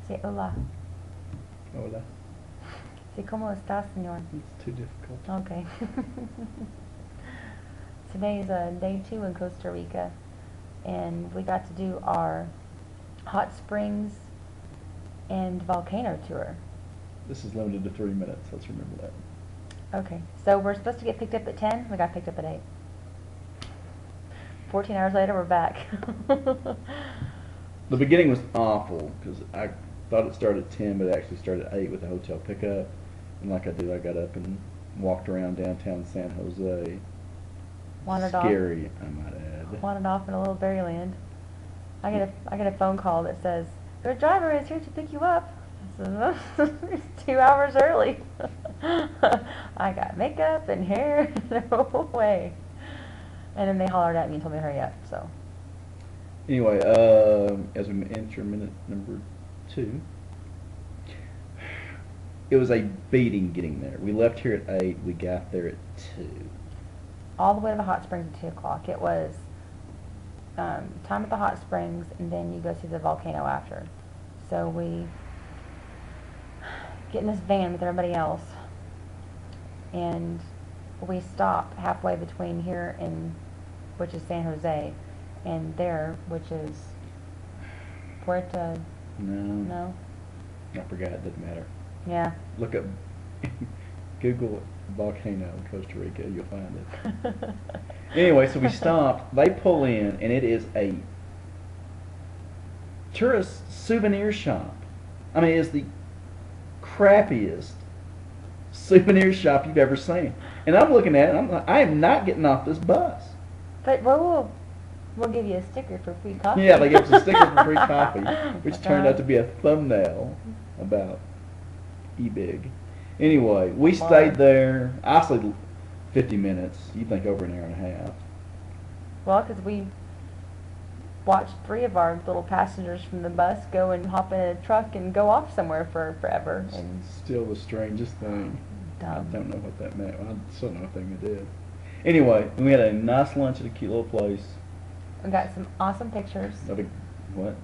Say hola. Hola. Say cómo estás, señor. It's too difficult. Okay. Today is day 2 in Costa Rica, and we got to do our hot springs and volcano tour. This is limited to 3 minutes. Let's remember that. Okay, so we're supposed to get picked up at 10. We got picked up at 8. 14 hours later, we're back. The beginning was awful because I thought it started at 10, but it actually started at 8 with the hotel pickup. And like I did, I got up and walked around downtown San Jose. Wandered Scary, I might add. Wandered off in a little Berryland. I get a phone call that says, your driver is here to pick you up. I said, it's 2 hours early. I got makeup and hair. No way. And then they hollered at me and told me to hurry up. So. Anyway, as we enter minute number 2, it was a beating getting there. We left here at 8. We got there at 2. All the way to the hot springs at 2 o'clock. It was time at the hot springs, and then you go see the volcano after. So we get in this van with everybody else, and we stop halfway between here and, which is San Jose, and there, which is Puerto. No. I forgot. It doesn't matter. Yeah. Look up, Google volcano in Costa Rica. You'll find it. Anyway, so we stopped. They pull in, and it is a tourist souvenir shop. I mean, it's the crappiest souvenir shop you've ever seen. And I'm looking at it, and I'm like, I am not getting off this bus. But we'll give you a sticker for free coffee. Yeah, they gave us a sticker for free coffee, which turned out to be a thumbnail about E-Big. Anyway, we stayed there, I stayed 50 minutes. You'd think over an hour and a half. Well, because we watched 3 of our little passengers from the bus go and hop in a truck and go off somewhere for forever. And Still the strangest thing. dumb. I don't know what that meant. I still don't know what thing they did. Anyway, we had a nice lunch at a cute little place. We got some awesome pictures A big, what?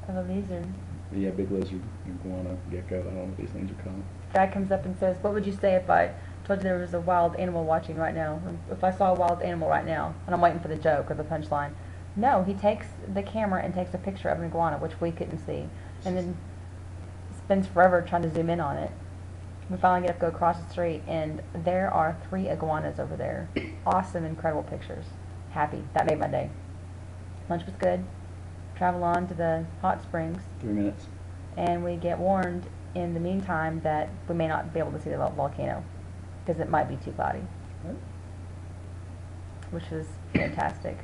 of a lizard. Yeah, big lizard, iguana, gecko. I don't know what these things are called. Guy comes up and says, what would you say if I told you there was a wild animal watching right now? If I saw a wild animal right now? And I'm waiting for the joke or the punchline. No, he takes the camera and takes a picture of an iguana, which we couldn't see, and then spends forever trying to zoom in on it. We finally get up, go across the street, and there are 3 iguanas over there. Awesome, incredible pictures. Happy. That made my day. Lunch was good. Travel on to the hot springs. 3 minutes. And we get warned in the meantime that we may not be able to see the volcano because it might be too cloudy, which was fantastic.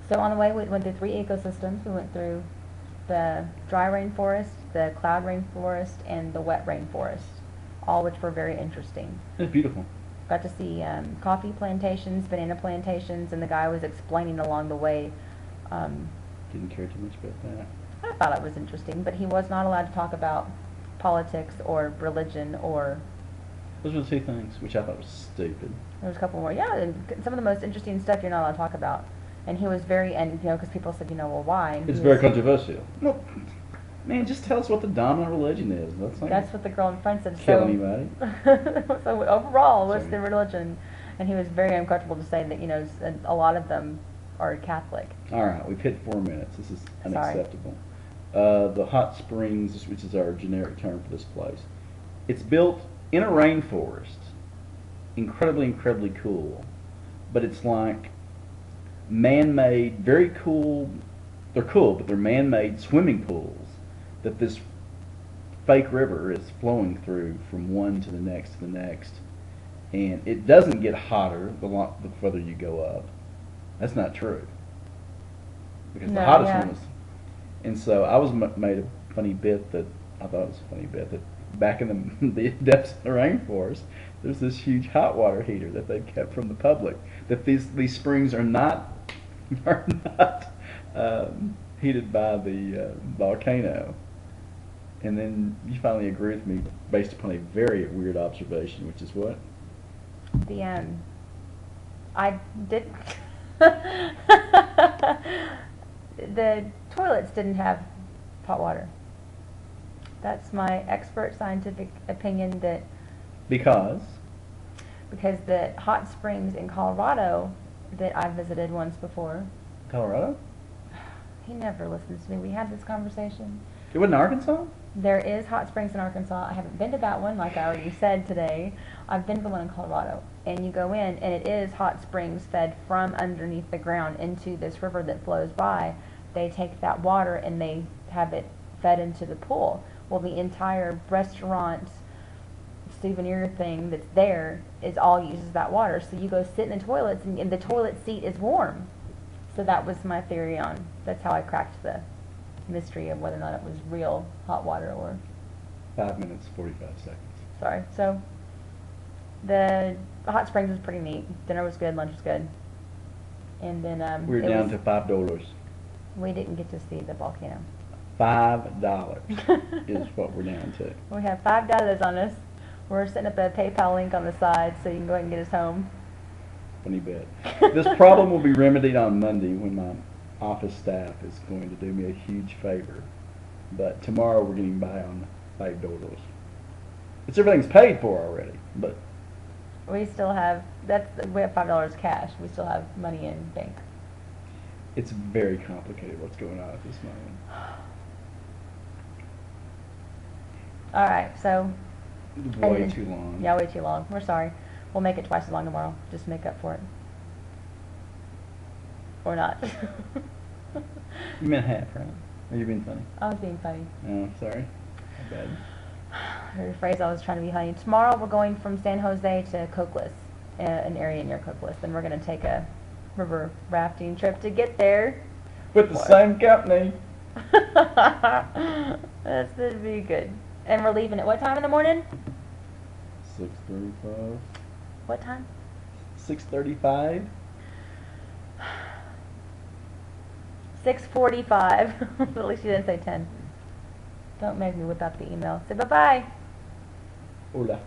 So on the way, we went through 3 ecosystems. We went through the dry rainforest, the cloud rainforest, and the wet rainforest, all which were very interesting. It's beautiful. Got to see coffee plantations, banana plantations, and the guy was explaining along the way. Didn't care too much about that. I thought it was interesting, but he was not allowed to talk about politics or religion or... Those were the 2 things, which I thought was stupid. There was a couple more. Yeah, and some of the most interesting stuff you're not allowed to talk about. And he was very, and because people said, well, why? And It's he very was- controversial. No, man, just tell us what the dominant religion is. That's what the girl in front said. Kill So, anybody. so overall, what's Sorry. the religion? And he was very uncomfortable to say that, a lot of them are Catholic. All right, we've hit 4 minutes. This is Sorry. unacceptable. The hot springs, which is our generic term for this place, it's built in a rainforest. Incredibly, incredibly cool. But it's like man-made, very cool. They're cool, but they're man-made swimming pools that this fake river is flowing through from one to the next to the next. And it doesn't get hotter the further you go up. That's not true. Because the No, hottest yeah. one is... And so I was made a funny bit that, I thought it was a funny bit, that back in the depths of the rainforest, there's this huge hot water heater that they've kept from the public. That these springs are not heated by the volcano. And then you finally agree with me based upon a very weird observation, which is what? I did. The toilets didn't have hot water. That's my expert scientific opinion Because because the hot springs in Colorado that I visited once before, Colorado? he never listens to me. We had this conversation. It wasn't Arkansas? There is hot springs in Arkansas. I haven't been to that one, like I already said today. I've been to the one in Colorado. And you go in, and it is hot springs fed from underneath the ground into this river that flows by. They take that water and they have it fed into the pool. Well, the entire restaurant souvenir thing that's there is all uses that water. So you go sit in the toilets, and the toilet seat is warm. So that was my theory on, that's how I cracked the mystery of whether or not it was real hot water or... 5 minutes, 45 seconds. Sorry. So the hot springs was pretty neat. Dinner was good, lunch was good. And then We're down to $5. we didn't get to see the volcano. $5 is what we're down to. We have $5 on us. We're setting up a PayPal link on the side so you can go ahead and get us home. Funny bit. This problem will be remedied on Monday when my office staff is going to do me a huge favor. But tomorrow we're getting by on $5. It's everything's paid for already, but We still have we have $5 cash. We still have money in bank. it's very complicated what's going on at this moment. All right, so Way too long. yeah, way too long. We're sorry. We'll make it twice as long tomorrow. Just make up for it, or not. You meant half, right? Are you being funny? I was being funny. Oh, sorry. My bad. The phrase I was trying to be funny. Tomorrow we're going from San Jose to Coqueless, an area near Coqueless, and we're going to take a river rafting trip to get there. With the same company. That's going to be good. And we're leaving at what time in the morning? 6:35. What time? 6:35. 6:45. At least you didn't say 10. Don't make me whip out the email. Say bye-bye. Hola.